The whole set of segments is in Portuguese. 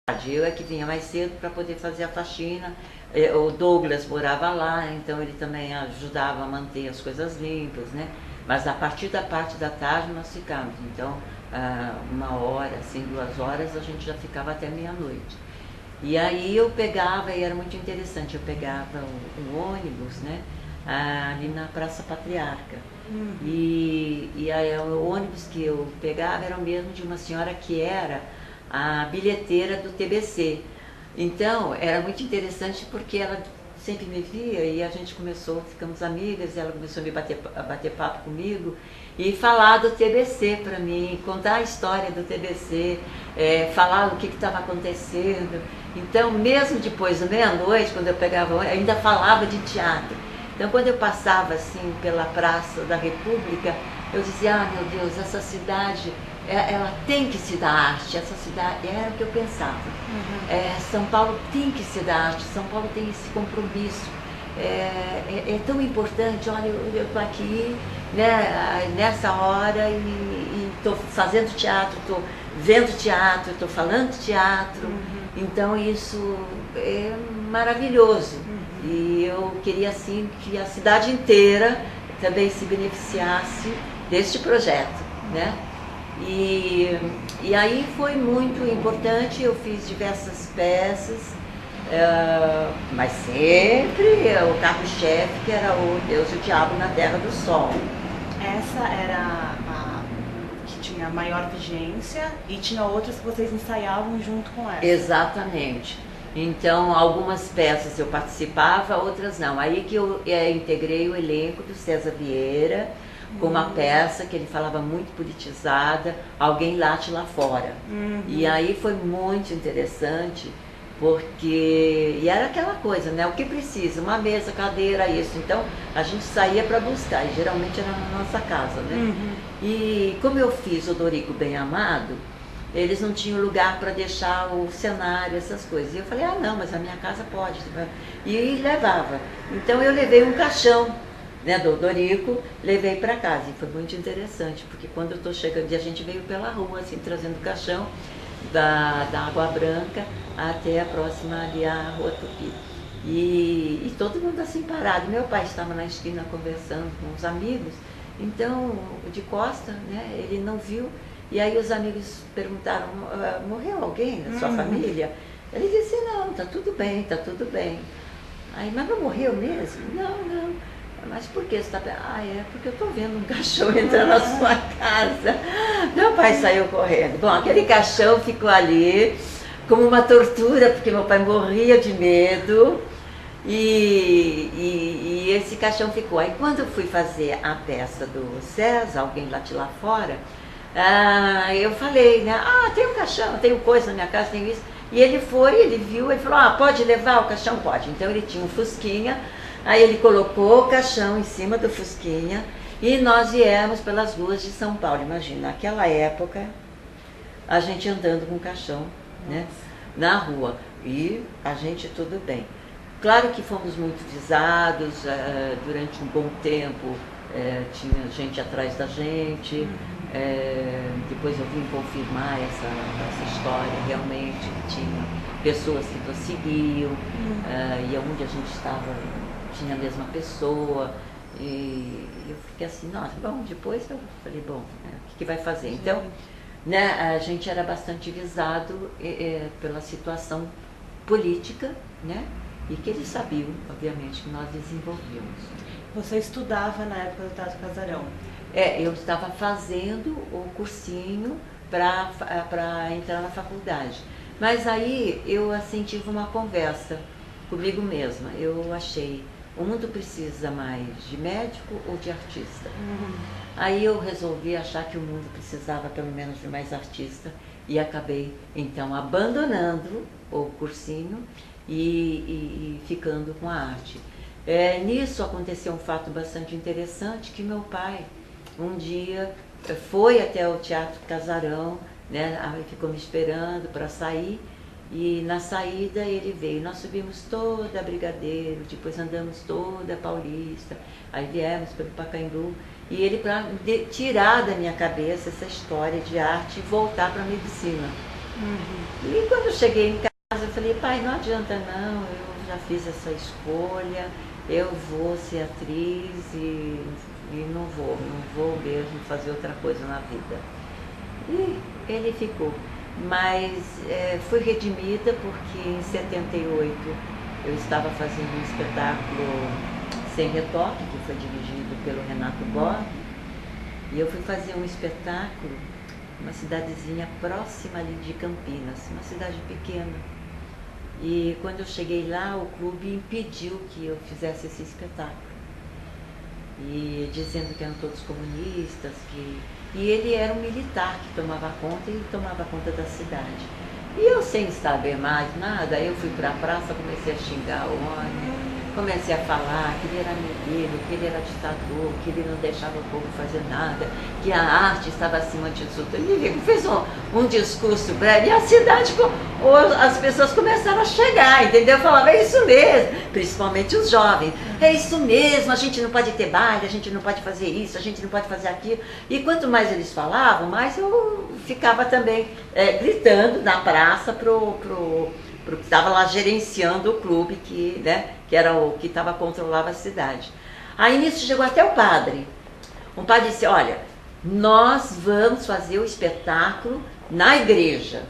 Eu é que vinha mais cedo para poder fazer a faxina. O Douglas morava lá, então ele também ajudava a manter as coisas limpas, né? Mas a partir da parte da tarde nós ficávamos. Então, 1 hora, assim, 2 horas, a gente já ficava até meia-noite. E aí eu pegava, e era muito interessante, eu pegava um ônibus, né? Ali na Praça Patriarca. E aí, o ônibus que eu pegava era o mesmo de uma senhora que era a bilheteira do TBC. Então, era muito interessante porque ela sempre me via e a gente ficamos amigas, ela começou a bater papo comigo e falar do TBC para mim, contar a história do TBC, falar o que estava acontecendo. Então, mesmo depois da meia-noite, quando eu pegava, eu ainda falava de teatro. Então, quando eu passava assim pela Praça da República, eu dizia, meu Deus, essa cidade, ela tem que se dar arte, essa cidade, era o que eu pensava. São Paulo tem que se dar arte, São Paulo tem esse compromisso. É tão importante, olha, eu estou aqui, né, nessa hora e estou fazendo teatro, estou vendo teatro, estou falando teatro. Então isso é maravilhoso. E eu queria assim que a cidade inteira também se beneficiasse deste projeto, né? E aí foi muito importante, eu fiz diversas peças, mas sempre o carro-chefe que era o Deus e o Diabo na Terra do Sol. Essa era a que tinha maior vigência e tinha outras que vocês ensaiavam junto com essa? Exatamente. Então, algumas peças eu participava, outras não. Aí que eu integrei o elenco do César Vieira, com uma peça que ele falava muito politizada, Alguém Late Lá Fora. E aí foi muito interessante, porque... E era aquela coisa, né? O que precisa? Uma mesa, cadeira, isso. Então, a gente saía para buscar, e geralmente era na nossa casa, né? E como eu fiz o Dorico Bem Amado, eles não tinham lugar para deixar o cenário, essas coisas. E eu falei, não, mas a minha casa pode. E levava. Então eu levei um caixão, né, do Dorico, levei para casa. E foi muito interessante, porque quando eu estou chegando, a gente veio pela rua, assim, trazendo o caixão da Água Branca até a próxima ali, a Rua Tupi. E todo mundo assim parado. Meu pai estava na esquina conversando com os amigos, então, de costa, né, ele não viu. E aí os amigos perguntaram, morreu alguém na sua família? Ele disse, não, tá tudo bem, tá tudo bem. Aí, mas não morreu mesmo? Não, não. Mas por que você está... porque eu estou vendo um caixão entrar na sua casa. Meu pai saiu correndo. Bom, aquele caixão ficou ali como uma tortura, porque meu pai morria de medo. E esse caixão ficou. Aí quando eu fui fazer a peça do César, Alguém Late Lá Fora, eu falei, né? Tem um caixão, tenho coisa na minha casa, tenho isso. E ele foi, ele viu, ele falou, pode levar o caixão? Pode. Então ele tinha um Fusquinha, aí ele colocou o caixão em cima do Fusquinha e nós viemos pelas ruas de São Paulo. Imagina, naquela época, a gente andando com o caixão, né, na rua. E a gente tudo bem. Claro que fomos muito visados, durante um bom tempo tinha gente atrás da gente. Depois eu vim confirmar essa história, realmente tinha pessoas que nos seguiam, e onde a gente estava tinha a mesma pessoa, e eu fiquei assim, nossa, bom, depois eu falei, bom, o que vai fazer? Então, né, a gente era bastante visado pela situação política, né, e que eles sabiam, obviamente, que nós desenvolvíamos. Você estudava na época do Teatro Casarão? Eu estava fazendo o cursinho para entrar na faculdade. Mas aí eu assim tive uma conversa comigo mesma. Eu achei, o mundo precisa mais de médico ou de artista? Aí eu resolvi achar que o mundo precisava pelo menos de mais artista e acabei então abandonando o cursinho e ficando com a arte. Nisso aconteceu um fato bastante interessante, que meu pai um dia foi até o Teatro Casarão, né, ficou me esperando para sair, e na saída ele veio. Nós subimos toda a Brigadeiro, depois andamos toda a Paulista, aí viemos pelo Pacaembu, e ele, para tirar da minha cabeça essa história de arte e voltar para a medicina. E quando eu cheguei em casa, eu falei, pai, não adianta não, eu já fiz essa escolha, eu vou ser atriz e não vou mesmo fazer outra coisa na vida. E ele ficou. Mas fui redimida porque em 78 eu estava fazendo um espetáculo Sem Retoque, que foi dirigido pelo Renato Borg, e eu fui fazer um espetáculo numa cidadezinha próxima ali de Campinas, uma cidade pequena. E quando eu cheguei lá, o clube impediu que eu fizesse esse espetáculo. E dizendo que eram todos comunistas, e ele era um militar que tomava conta e tomava conta da cidade. E eu, sem saber mais nada, eu fui para a praça, comecei a xingar o homem, comecei a falar que ele era mineiro, que ele era ditador, que ele não deixava o povo fazer nada, que a arte estava acima de tudo. Ele fez um discurso breve e a cidade, as pessoas começaram a chegar, entendeu? Falava, é isso mesmo, principalmente os jovens, é isso mesmo, a gente não pode ter baile, a gente não pode fazer isso, a gente não pode fazer aquilo. E quanto mais eles falavam, mais eu ficava também gritando na praça pro que estava lá gerenciando o clube, que era o que controlava a cidade. Aí nisso chegou até o padre. Um padre disse, olha, nós vamos fazer o espetáculo na igreja.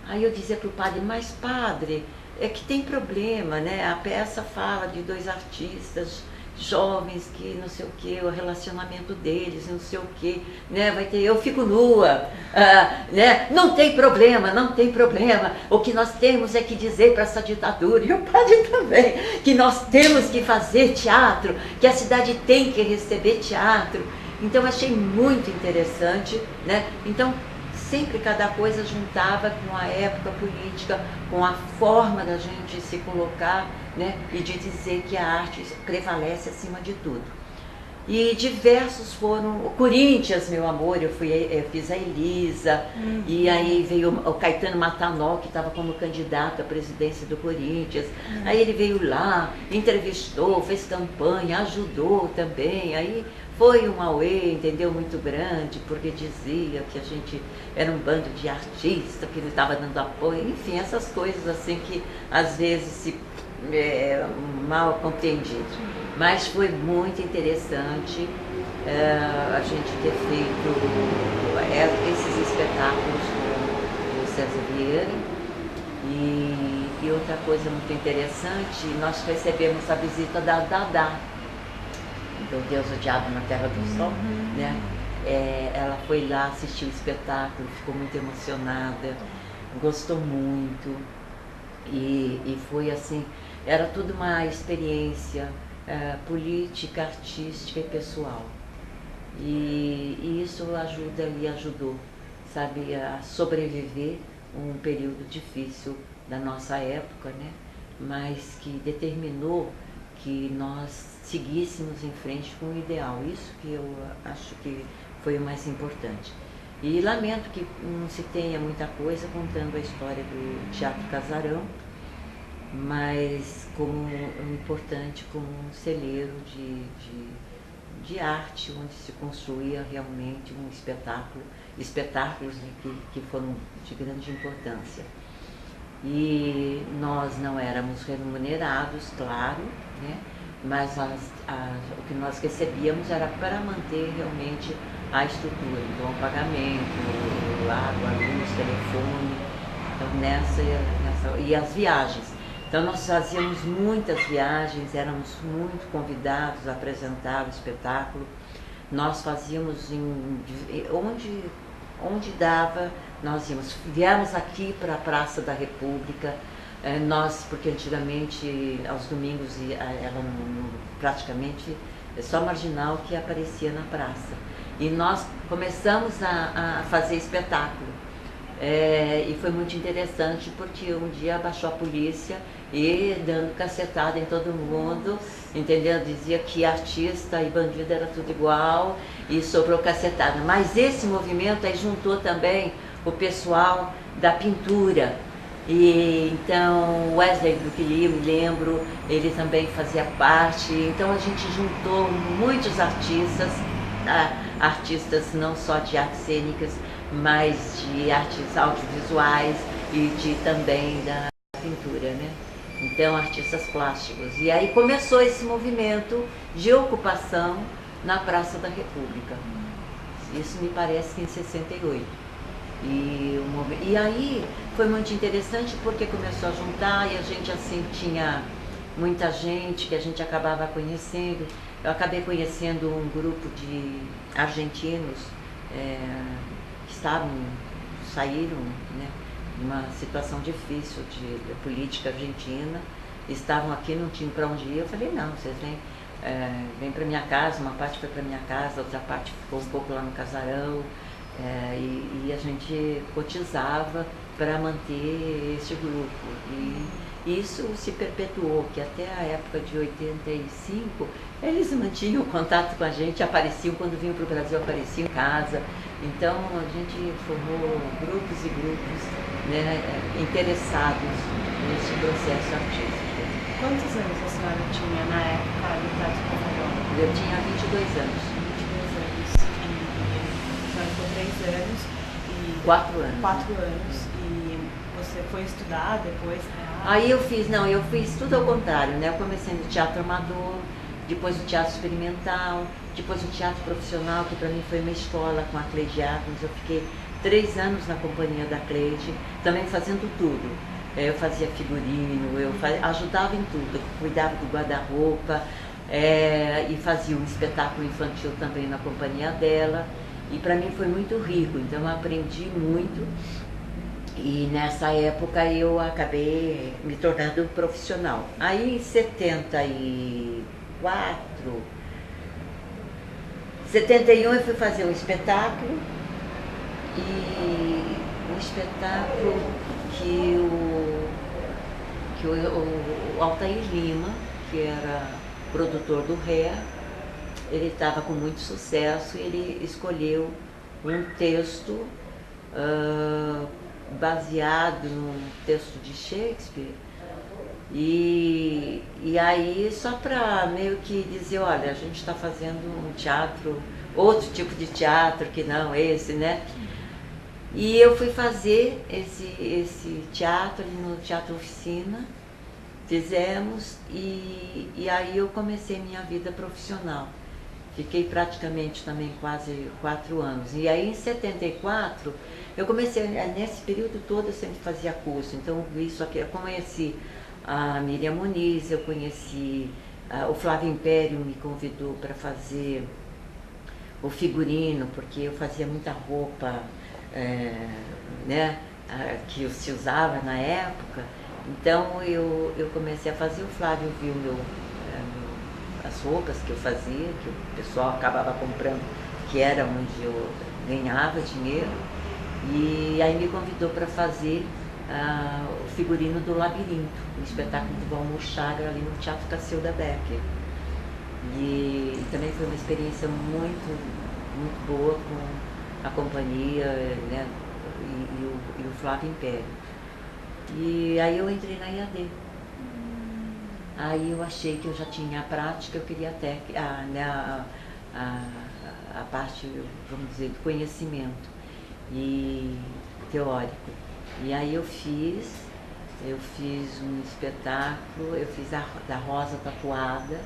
Aí eu dizia para o padre, mas padre, é que tem problema, né? A peça fala de dois artistas jovens que não sei o que, o relacionamento deles, não sei o que, né? Vai ter, eu fico nua, né? Não tem problema, não tem problema. O que nós temos é que dizer para essa ditadura, e o padre também, que nós temos que fazer teatro, que a cidade tem que receber teatro. Então achei muito interessante, né? Então sempre cada coisa juntava com a época política, com a forma da gente se colocar, né? E de dizer que a arte prevalece acima de tudo. E diversos foram, o Corinthians, meu amor, eu fiz a Elisa, e aí veio o Caetano Matanó, que estava como candidato à presidência do Corinthians, aí ele veio lá, entrevistou, fez campanha, ajudou também, aí foi um auê, entendeu, muito grande, porque dizia que a gente era um bando de artistas, que ele estava dando apoio, enfim, essas coisas assim que às vezes mal compreendido. Mas foi muito interessante a gente ter feito esses espetáculos com o César Vieira. E outra coisa muito interessante, nós recebemos a visita da Dadá, do Deus o Diabo na Terra do Sol, né? Ela foi lá assistir o espetáculo, ficou muito emocionada, gostou muito. E foi assim, era tudo uma experiência política, artística e pessoal. E isso ajuda e ajudou, sabe, a sobreviver um período difícil da nossa época, né? Mas que determinou que nós seguíssemos em frente com o ideal. Isso que eu acho que foi o mais importante. E lamento que não se tenha muita coisa contando a história do Teatro Casarão, mas como importante como um celeiro de arte, onde se construía realmente um espetáculos que foram de grande importância. E nós não éramos remunerados, claro, né? Mas o que nós recebíamos era para manter realmente a estrutura, então o pagamento, água, luz, telefone, então e as viagens. Então nós fazíamos muitas viagens, éramos muito convidados a apresentar o espetáculo. Nós fazíamos onde dava, nós íamos. Viemos aqui para a Praça da República, porque antigamente aos domingos era praticamente só marginal que aparecia na praça. E nós começamos a fazer espetáculo. E foi muito interessante porque um dia abaixou a polícia e dando cacetada em todo mundo, entendeu? Dizia que artista e bandido era tudo igual e sobrou cacetada. Mas esse movimento aí juntou também o pessoal da pintura. E então Wesley do que me lembro, ele também fazia parte. Então a gente juntou muitos artistas, artistas não só de artes cênicas, mais de artes audiovisuais e de também da pintura, né? Então, artistas plásticos. E aí começou esse movimento de ocupação na Praça da República. Isso me parece que em 68. E aí foi muito interessante porque começou a juntar e a gente assim tinha muita gente que a gente acabava conhecendo. Eu acabei conhecendo um grupo de argentinos que saíram, né, numa situação difícil de política argentina, estavam aqui, não tinham para onde ir. Eu falei, não, vocês vêm para minha casa, uma parte foi para minha casa, outra parte ficou um pouco lá no casarão, e a gente cotizava para manter esse grupo. E isso se perpetuou, que até a época de 85, eles mantinham contato com a gente, apareciam quando vinham para o Brasil, apareciam em casa. Então a gente formou grupos e grupos, né, interessados nesse processo artístico. Quantos anos a senhora tinha na época do Teatro Casarão? Eu tinha 22 anos. 22 anos. E a senhora ficou 3 anos. 4 anos. 4 anos. E você foi estudar depois? Aí eu fiz tudo ao contrário, né? Eu comecei no teatro amador, depois o teatro experimental, depois o teatro profissional, que para mim foi uma escola com a Cleide Adams. Eu fiquei 3 anos na companhia da Cleide, também fazendo tudo. Eu fazia figurino, ajudava em tudo, eu cuidava do guarda-roupa, e fazia um espetáculo infantil também na companhia dela. E para mim foi muito rico, então eu aprendi muito. E nessa época eu acabei me tornando profissional. Aí em 71 eu fui fazer um espetáculo, e um espetáculo que o Altair Lima, que era produtor do Ré, ele estava com muito sucesso e ele escolheu um texto baseado num texto de Shakespeare, e aí só para meio que dizer, olha, a gente está fazendo um teatro, outro tipo de teatro que não esse, né? E eu fui fazer esse teatro ali no Teatro Oficina, fizemos, e aí eu comecei minha vida profissional. Fiquei praticamente também quase 4 anos. E aí em 74, eu comecei, nesse período todo eu sempre fazia curso. Então isso aqui, eu conheci a Miriam Muniz, eu conheci, o Flávio Império me convidou para fazer o figurino, porque eu fazia muita roupa, né, que se usava na época. Então eu comecei a fazer, o Flávio viu as roupas que eu fazia, que o pessoal acabava comprando, que era onde eu ganhava dinheiro, e aí me convidou para fazer o figurino do Labirinto, o espetáculo do Valmor Chagra ali no Teatro Cacilda Becker. E também foi uma experiência muito, muito boa com a companhia, né, e o Flávio Império. E aí eu entrei na IAD. Aí eu achei que eu já tinha a prática, eu queria até a parte, vamos dizer, do conhecimento e teórico. E aí eu fiz um espetáculo, eu fiz da Rosa Tatuada,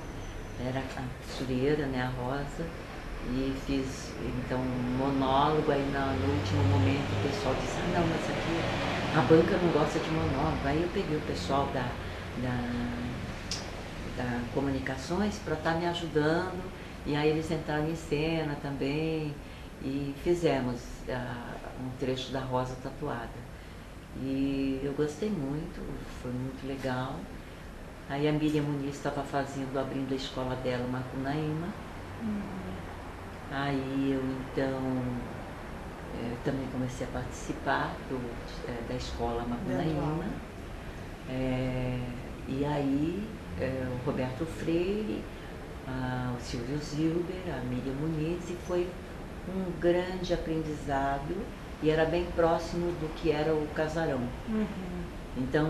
era a costureira, né, a Rosa, e fiz então um monólogo. Aí no último momento o pessoal disse, não, mas aqui a banca não gosta de monólogo. Aí eu peguei o pessoal da comunicações para estar me ajudando, e aí eles entraram em cena também, e fizemos um trecho da Rosa Tatuada. E eu gostei muito, foi muito legal. Aí a Miriam Muniz estava abrindo a escola dela, Macunaíma. Aí eu então também comecei a participar da escola Macunaíma. E aí o Roberto Freire, o Silvio Zilber, a Miriam Muniz, e foi um grande aprendizado, e era bem próximo do que era o Casarão. Então,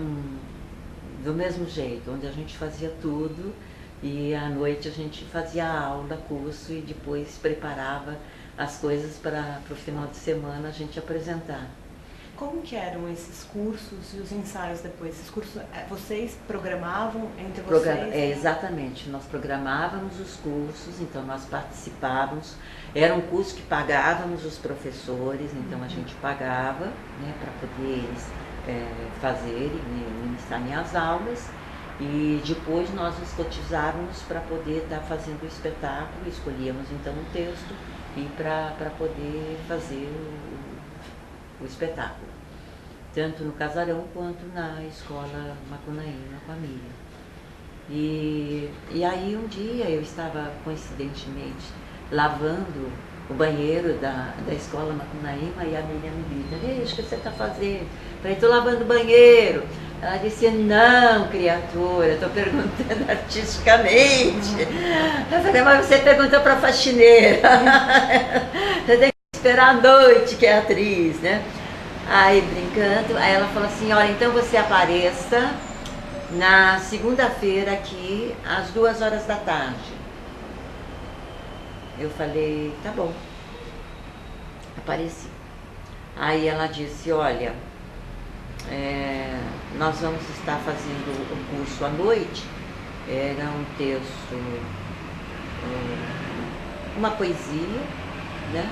do mesmo jeito, onde a gente fazia tudo, e à noite a gente fazia aula, curso, e depois preparava as coisas para o final de semana a gente apresentar. Como que eram esses cursos e os ensaios depois? Esses cursos, vocês programavam entre vocês? Exatamente, nós programávamos os cursos, então nós participávamos. Era um curso que pagávamos os professores, então a gente pagava, né, para poder eles fazerem, ministrarem as aulas. E depois nós nos cotizávamos para poder estar fazendo o espetáculo, escolhíamos então um texto e para poder fazer o espetáculo, tanto no casarão quanto na escola Macunaíma com a Miriam. E aí um dia eu estava coincidentemente lavando o banheiro da escola Macunaíma e a Miriam me grita: "Ei, o que você está fazendo?" Eu falei: "Estou lavando o banheiro." Ela disse: "Não, criatura, estou perguntando artisticamente." Eu falei: "Mas você perguntou para a faxineira." Você tem que esperar a noite, que é atriz, né? Aí, brincando, aí ela falou assim: "Olha, então você apareça na segunda-feira aqui, às 2h da tarde. Eu falei: "Tá bom." Apareci. Aí ela disse: "Olha, nós vamos estar fazendo o curso à noite." Era um texto, uma poesia, né?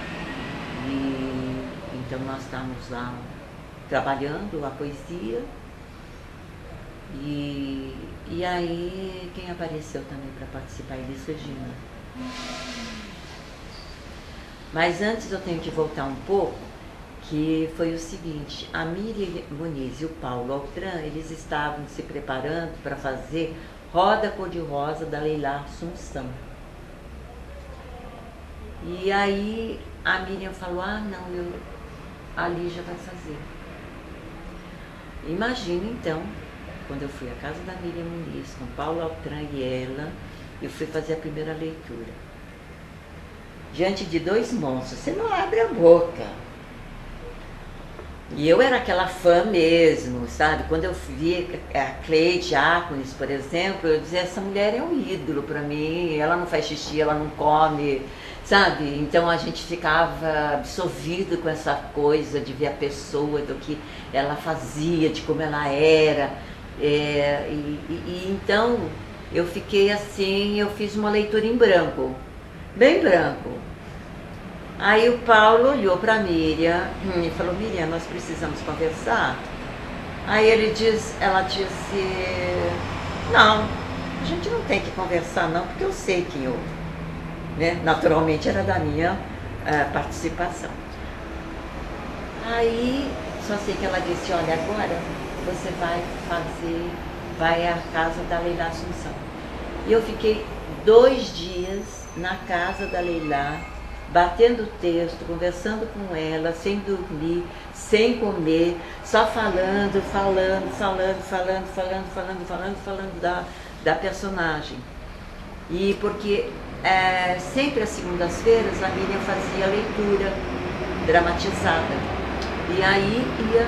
E então nós estávamos lá trabalhando a poesia. E aí quem apareceu também para participar? Elis Regina. Mas antes eu tenho que voltar um pouco, que foi o seguinte: a Miriam Muniz e o Paulo Altran, eles estavam se preparando para fazer Roda Cor-de-Rosa da Leila Assunção. E aí a Miriam falou: "Ah, não, a Lígia vai fazer." Imagina então, quando eu fui à casa da Miriam Muniz, com Paulo Altran e ela, eu fui fazer a primeira leitura. Diante de 2 monstros, você não abre a boca. E eu era aquela fã mesmo, sabe? Quando eu vi a Cleide Ácones, por exemplo, eu dizia: "Essa mulher é um ídolo para mim, ela não faz xixi, ela não come", sabe? Então a gente ficava absorvido com essa coisa de ver a pessoa, do que ela fazia, de como ela era. Então eu fiquei assim, eu fiz uma leitura em branco, bem branco. Aí o Paulo olhou para a Miriam e falou: "Miriam, nós precisamos conversar." Aí ela disse: "Não, a gente não tem que conversar não, porque eu sei quem eu..." Né? Naturalmente era da minha participação. Aí só sei que ela disse: "Olha, agora você vai à casa da Leila Assunção." E eu fiquei 2 dias na casa da Leila, batendo texto, conversando com ela, sem dormir, sem comer, só falando da personagem. E porque sempre às segundas-feiras a Miriam fazia leitura dramatizada. E aí ia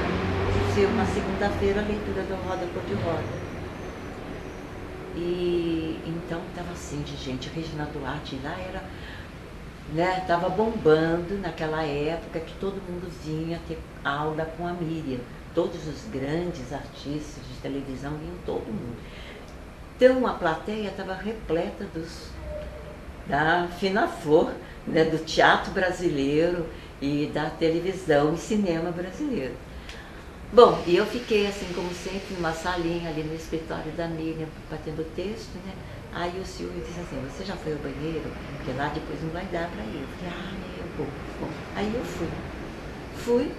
ser uma segunda-feira a leitura do Roda Cor-de-Rosa. E então estava assim de gente. Regina Duarte lá era, né, estava bombando naquela época, que todo mundo vinha ter aula com a Miriam. Todos os grandes artistas de televisão vinham, todo mundo. Então a plateia estava repleta da fina flor, né, do teatro brasileiro e da televisão e cinema brasileiro. Bom, e eu fiquei assim, como sempre, numa salinha ali no escritório da Miriam, batendo texto, né? Aí o Silvio disse assim: "Você já foi ao banheiro? Porque lá depois não vai dar para ir." Eu falei: "Eu vou." Bom, aí eu fui,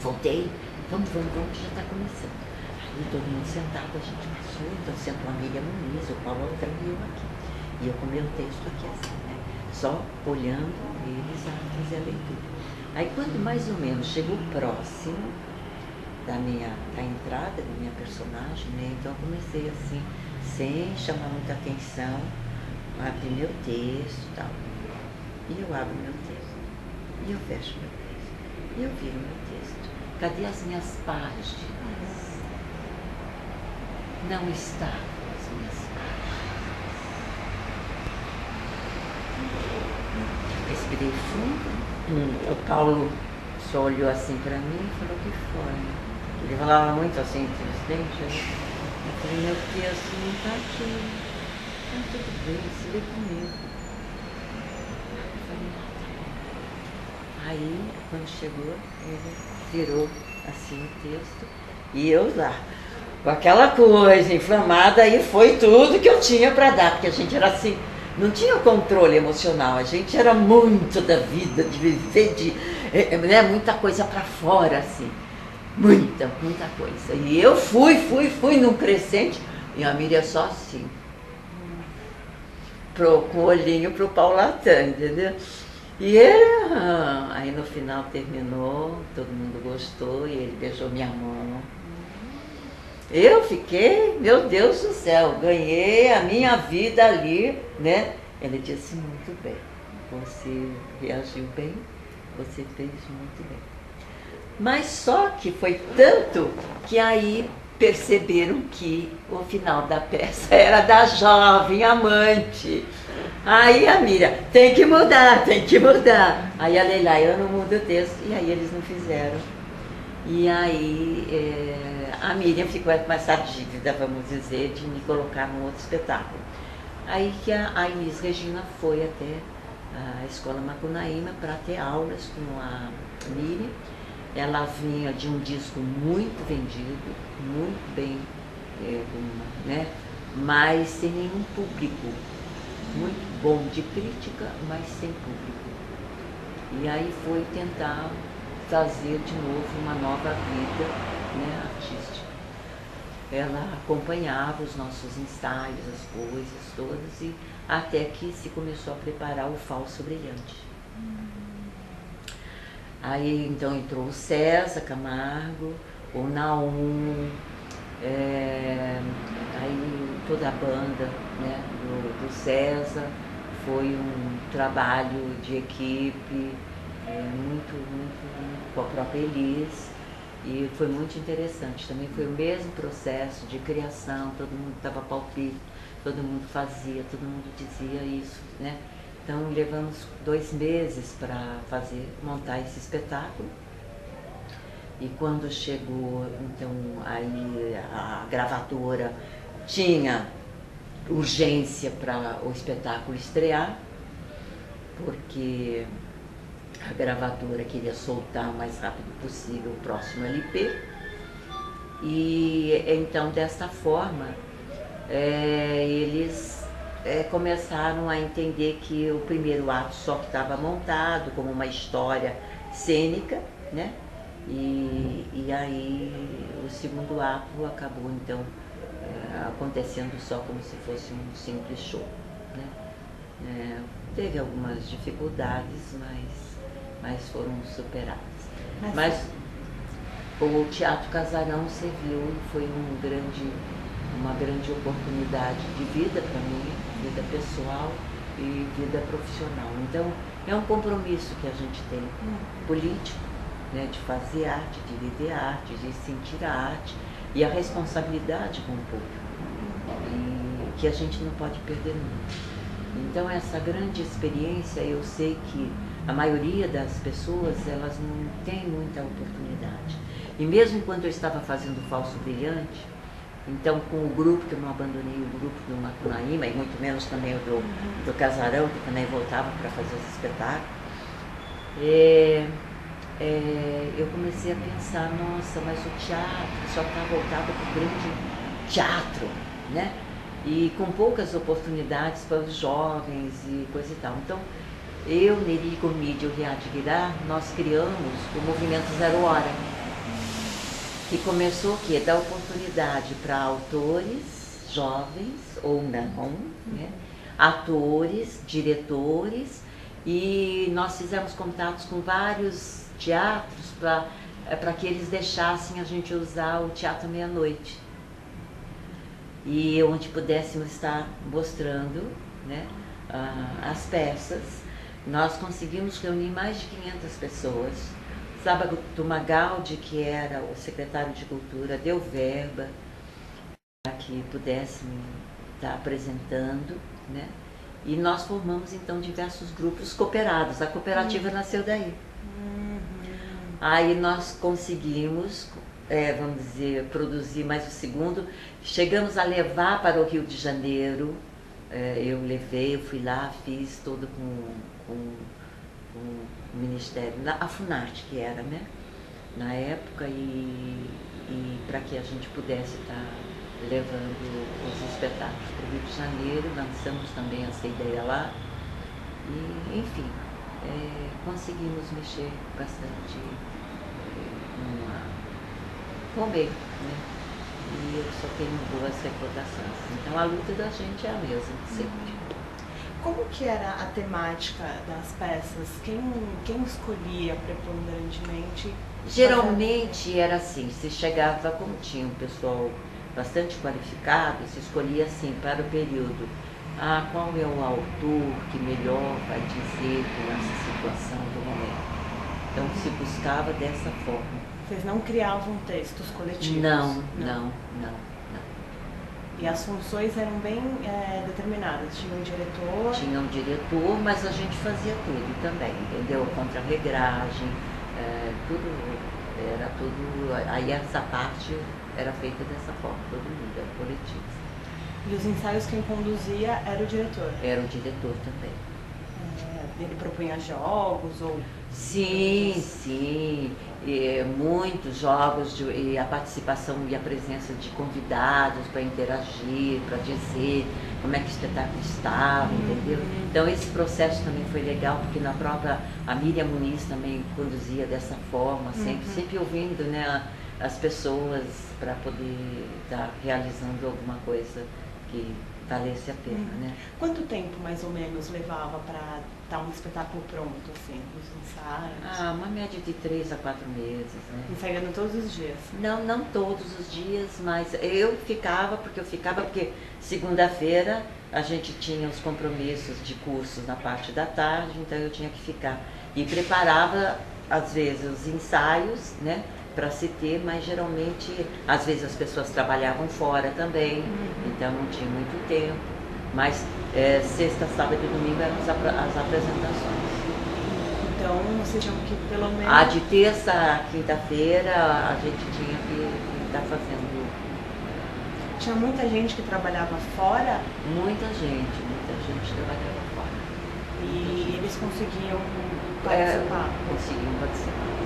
voltei, vamos, que já está começando. Aí todo mundo sentado, a gente passou, então sentou a Miriam Muniz, o Paulo Altran e eu aqui. E eu com o meu texto aqui assim, né? Só olhando eles a fazer a leitura. Aí quando mais ou menos chegou próximo da entrada da minha personagem, né? Então eu comecei assim, sem chamar muita atenção, abri meu texto e tal. E eu abro meu texto, e eu fecho meu texto, e eu viro meu texto. Cadê as minhas páginas? Não estavam as minhas páginas. respirei fundo. O Paulo só olhou assim para mim e falou: o que foi? Ele falava muito assim entre os dentes. Eu falei: meu texto não está aqui. Então tudo bem, se lê comigo. Eu falei: tá bom. Aí, quando chegou, ele virou assim o texto e eu lá, com aquela coisa inflamada, aí foi tudo que eu tinha para dar, porque a gente era assim, não tinha controle emocional, a gente era muito da vida, de viver, né, muita coisa para fora, assim, muita coisa. E eu fui num crescente, e a Miriam só assim, com o olhinho pro Paulatã, entendeu? E ele, aí no final terminou, todo mundo gostou, e ele beijou minha mão. Eu fiquei, meu Deus do céu, ganhei a minha vida ali, né? Ele disse: muito bem, você reagiu bem, você fez muito bem. Mas só que foi tanto que aí perceberam que o final da peça era da jovem amante. Aí a Miriam: tem que mudar. Aí a Leila: eu não mudo o texto. E aí eles não fizeram. E aí a Miriam ficou com essa dívida, vamos dizer, de me colocar num outro espetáculo. Aí que a Inês Regina foi até a Escola Macunaíma para ter aulas com a Miriam. Ela vinha de um disco muito vendido, muito bem, né? Mas sem nenhum público. Muito bom de crítica, mas sem público. E aí foi tentar trazer de novo uma nova vida, né, artística. Ela acompanhava os nossos ensaios, as coisas todas, e até que se começou a preparar o Falso Brilhante. Aí então entrou o César Camargo, o Naum, aí toda a banda, né, do César. Foi um trabalho de equipe, muito com a própria Elis, e foi muito interessante. Também foi o mesmo processo de criação, todo mundo dava palpite, todo mundo fazia, todo mundo dizia isso, né? Então levamos 2 meses para montar esse espetáculo. E quando chegou, então, aí a gravadora tinha urgência para o espetáculo estrear, porque a gravadora queria soltar o mais rápido possível o próximo LP. E então, desta forma, eles começaram a entender que o primeiro ato só que estava montado como uma história cênica, né? E aí o segundo ato acabou então acontecendo só como se fosse um simples show, né? Teve algumas dificuldades, mas foram superadas. Mas o Teatro Casarão serviu, foi uma grande oportunidade de vida para mim, vida pessoal e vida profissional. Então é um compromisso que a gente tem político, né, de fazer arte, de viver a arte, de sentir a arte e a responsabilidade com o público, e que a gente não pode perder nunca. Então essa grande experiência, eu sei que a maioria das pessoas, elas não tem muita oportunidade. E mesmo quando eu estava fazendo o Falso Brilhante, então com o grupo, que eu não abandonei o grupo do Macunaíma, e muito menos também o do Casarão, que também voltava para fazer esse espetáculo, eu comecei a pensar: nossa, mas o teatro só está voltado para o grande teatro, né? E com poucas oportunidades para os jovens e coisa e tal. Então, eu, Neri Gomide e o Riad Guirar, nós criamos o Movimento Zero Hora, que começou o quê? Dar oportunidade para autores jovens ou não, né? Atores, diretores, e nós fizemos contatos com vários teatros para que eles deixassem a gente usar o Teatro Meia-Noite, e onde pudéssemos estar mostrando, né, as peças. Nós conseguimos reunir mais de 500 pessoas. Sábado do Magaldi, que era o secretário de Cultura, deu verba para que pudéssemos estar apresentando, né? E nós formamos então diversos grupos cooperados. A cooperativa nasceu daí. Aí nós conseguimos, vamos dizer, produzir mais o segundo. Chegamos a levar para o Rio de Janeiro. Eu fui lá, fiz todo com o Ministério, a Funarte que era, né? Na época, e para que a gente pudesse estar levando os espetáculos para o Rio de Janeiro, lançamos também essa ideia lá. E, enfim, conseguimos mexer bastante com o meio, né? E eu só tenho boas recordações. Então a luta da gente é a mesma, sempre. Como que era a temática das peças? Quem escolhia preponderantemente? Geralmente era assim, se chegava, como tinha um pessoal bastante qualificado, se escolhia assim para o período. Qual é o autor que melhor vai dizer com essa situação do momento? Então se buscava dessa forma. Vocês não criavam textos coletivos? Não. E as funções eram bem determinadas? Tinha um diretor? Tinha um diretor, mas a gente fazia tudo também, entendeu? Contra-regragem, era tudo. Aí essa parte era feita dessa forma, todo mundo, era coletivo. E os ensaios quem conduzia era o diretor? Era o diretor também. Ele propunha jogos ou... Sim. Muitos jogos e a participação e a presença de convidados para interagir, para dizer como é que o espetáculo estava, entendeu? Então esse processo também foi legal, porque na própria a Miriam Muniz também conduzia dessa forma, sempre ouvindo, né, as pessoas para poder estar realizando alguma coisa que valesse a pena, né? Quanto tempo mais ou menos levava para estar um espetáculo pronto, assim, os ensaios? Uma média de 3 a 4 meses, né? Ensaiando todos os dias? Não todos os dias, mas eu ficava porque segunda-feira a gente tinha os compromissos de cursos na parte da tarde, então eu tinha que ficar. E preparava, às vezes, os ensaios, né? Para se ter, mas geralmente, às vezes as pessoas trabalhavam fora também, então não tinha muito tempo. Mas sexta, sábado e domingo eram as apresentações. Então vocês tinham que pelo menos... De terça a quinta-feira a gente tinha que estar fazendo. Tinha muita gente que trabalhava fora? Muita gente trabalhava fora. E eles conseguiam participar? Conseguiam participar.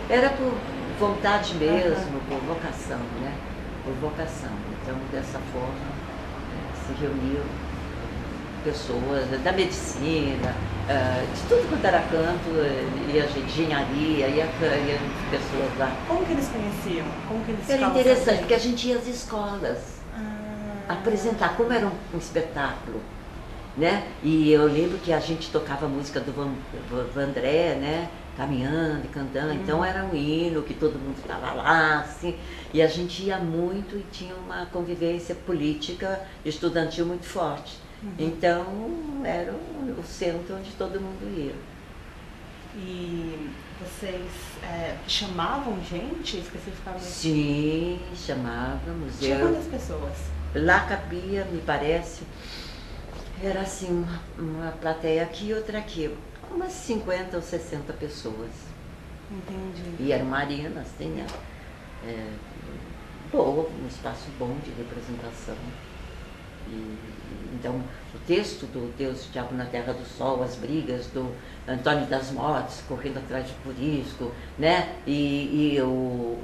Era por vontade mesmo, por vocação, né? Por vocação. Então, dessa forma, se reuniam pessoas da medicina, de tudo quanto era canto, de engenharia, ia pessoas lá. Como que eles conheciam? Era interessante, porque a gente ia às escolas apresentar, como era um espetáculo, né? E eu lembro que a gente tocava a música do Vandré, né? Caminhando e cantando, então era um hino que todo mundo estava lá, assim, e a gente ia muito e tinha uma convivência política estudantil muito forte. Então era o centro onde todo mundo ia. E vocês chamavam gente especificamente? Sim, chamávamos. Tinha quantas pessoas? Lá cabia, me parece, era assim, uma plateia aqui e outra aqui. Umas 50 ou 60 pessoas. Entendi. E era uma arena, assim, né? Boa, um espaço bom de representação. Então, o texto do Deus, o Diabo na Terra do Sol, as brigas do Antônio das Mortes, correndo atrás de Purisco, né? E o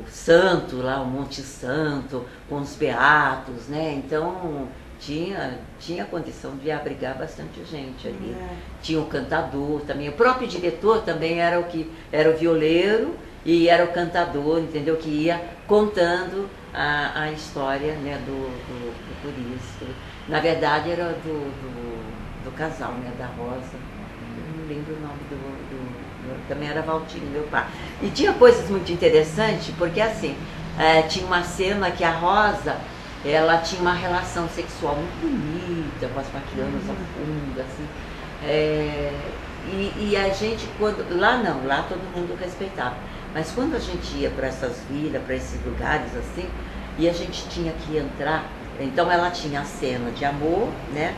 Santo, lá, o Monte Santo, com os beatos, né? Então... Tinha condição de abrigar bastante gente ali. Tinha o cantador também, o próprio diretor também era o violeiro e era o cantador, entendeu? Que ia contando a história, né, do Purisco. Na verdade era do casal, né, da Rosa. Eu não lembro o nome também era Valtinho, meu pai. E tinha coisas muito interessantes, porque assim, tinha uma cena que a Rosa, ela tinha uma relação sexual muito bonita com as maquianas a fundo, assim. E a gente, lá todo mundo respeitava. Mas quando a gente ia para essas vilas, para esses lugares assim, e a gente tinha que entrar. Então ela tinha a cena de amor, né,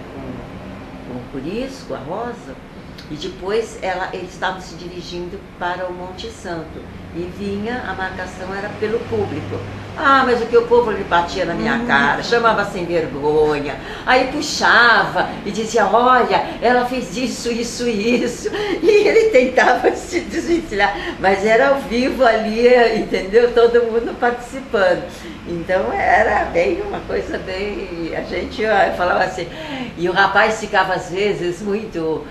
com o Curisco, a Rosa, e depois eles estavam se dirigindo para o Monte Santo. E vinha, a marcação era pelo público. Ah, mas o que o povo lhe batia na minha cara, chamava sem vergonha, aí puxava e dizia, olha, ela fez isso, isso e isso. E ele tentava se desvencilhar, mas era ao vivo ali, entendeu? Todo mundo participando. Então era bem uma coisa bem. A gente falava assim, e o rapaz ficava às vezes muito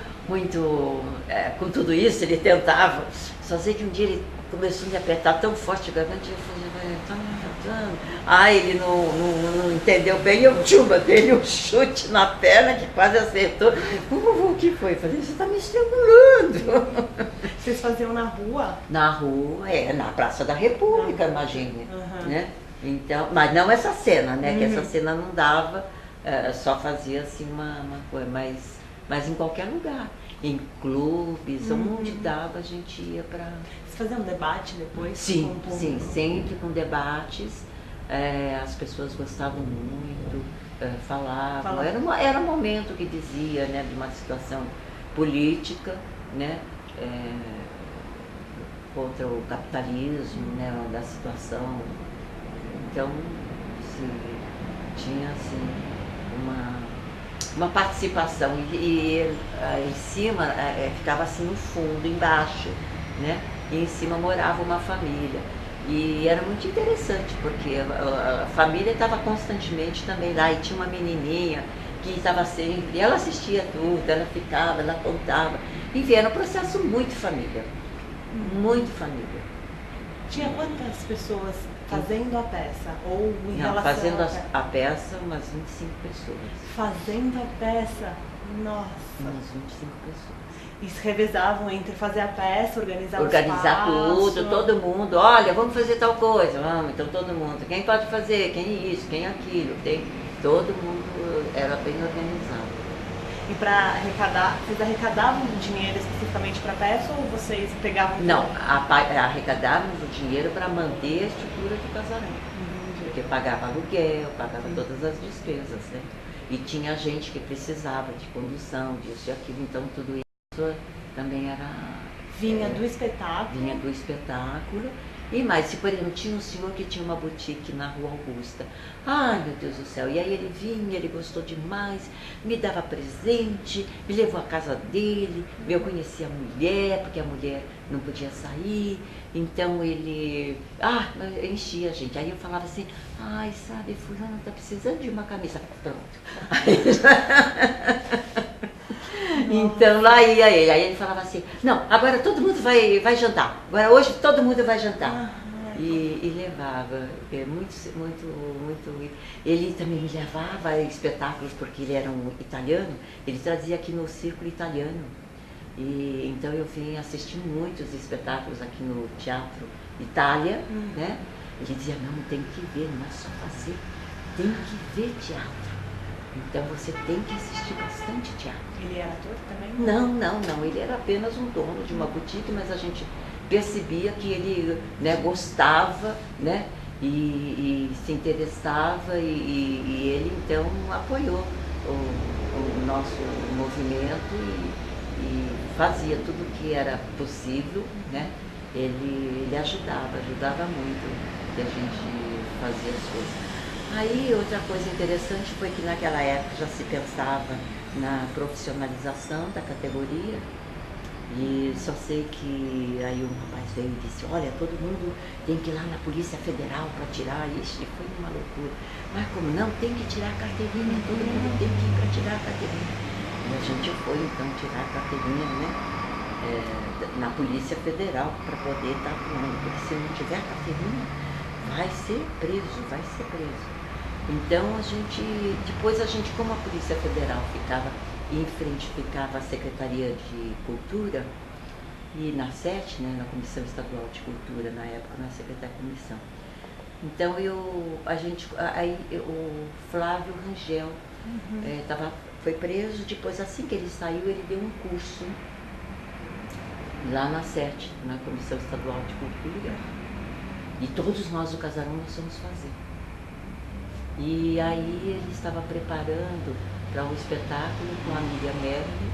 com tudo isso, ele tentava. Só sei que um dia ele começou a me apertar tão forte a garganta, e eu falei, tá me apertando. Aí ele não entendeu bem, eu dei um chute na perna que quase acertou. O que foi? Eu falei, você tá me estrangulando. Vocês faziam na rua? Na rua, na Praça da República, imagine. Né? Então, mas não essa cena, né? Que essa cena não dava, só fazia assim uma coisa, mas em qualquer lugar. Em clubes, onde dava, a gente ia para... Vocês faziam debate depois? Sim, sempre com debates. As pessoas gostavam muito, falavam. Era um momento que dizia, né, de uma situação política, né, contra o capitalismo, né, da situação. Então, assim, tinha assim, uma participação e em cima ficava assim no fundo, embaixo, né? E em cima morava uma família. E era muito interessante, porque a família estava constantemente também lá, e tinha uma menininha que estava sempre, ela assistia tudo, ela ficava, ela contava. Enfim, era um processo muito família, muito família. Tinha quantas pessoas fazendo a peça? Ou em Não, relação fazendo a peça, umas 25 pessoas. Fazendo a peça? Nossa! Umas 25 pessoas. E se revezavam entre fazer a peça, organizar tudo, todo mundo, olha, vamos fazer tal coisa, vamos, então todo mundo, quem pode fazer, quem isso, quem aquilo, todo mundo era bem organizado. E para arrecadar, vocês arrecadavam dinheiro especificamente para a peça ou vocês pegavam... Não, arrecadávamos o dinheiro para manter a estrutura do casarão, porque pagava aluguel, pagava todas as despesas, né? E tinha gente que precisava de condução, disso e aquilo, então tudo isso também era... Vinha do espetáculo? Vinha do espetáculo. E mais, se por exemplo, tinha um senhor que tinha uma boutique na Rua Augusta. Ai, meu Deus do céu. E aí ele vinha, ele gostou demais, me dava presente, me levou à casa dele, eu conhecia a mulher, porque a mulher não podia sair. Então ele, enchia a gente. Aí eu falava assim, ai, sabe, fulano tá precisando de uma camisa. Pronto. Então lá ia ele, aí ele falava assim, não, agora todo mundo vai jantar, agora hoje todo mundo vai jantar. E levava, muito. Ele também me levava a espetáculos, porque ele era um italiano, ele trazia aqui no Círculo Italiano. E então eu vim assistir muitos espetáculos aqui no Teatro Itália, né? Ele dizia, não, tem que ver, não é só fazer, tem que ver teatro. Então você tem que assistir bastante teatro. Ele era ator também? Não, ele era apenas um dono de uma boutique, mas a gente percebia que ele, né, gostava, né, e se interessava e ele então apoiou o nosso movimento e fazia tudo o que era possível, né? Ele ajudava muito que a gente fazia as coisas. Aí outra coisa interessante foi que naquela época já se pensava na profissionalização da categoria e só sei que aí um rapaz veio e disse, olha, todo mundo tem que ir lá na Polícia Federal para tirar isso, e foi uma loucura. Mas como não, tem que tirar a carteirinha, todo mundo tem que ir para tirar a carteirinha. E a gente foi então tirar a carteirinha, né, na Polícia Federal para poder estar atuando, porque se não tiver a carteirinha vai ser preso. Então depois a gente, como a Polícia Federal ficava em frente, ficava a Secretaria de Cultura, e na SET, né, na Comissão Estadual de Cultura, na época, na Secretaria de Comissão. Então o Flávio Rangel foi preso, depois assim que ele saiu, ele deu um curso lá na SET, na Comissão Estadual de Cultura, e todos nós do Casarão nós fomos fazer. E aí ele estava preparando para um espetáculo com a amiga Merle,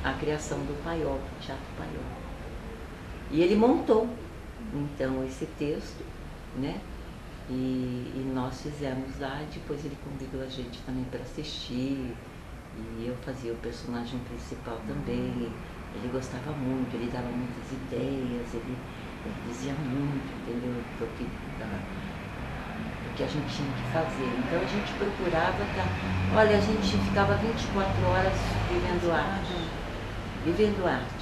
a criação do Paiol, do Teatro Paiol. E ele montou, então, esse texto, né? E nós fizemos lá, depois ele convidou a gente também para assistir, e eu fazia o personagem principal também. Ele gostava muito, ele dava muitas ideias, ele dizia muito, entendeu? Do que a gente tinha que fazer. Então a gente procurava, olha, a gente ficava 24 horas vivendo arte.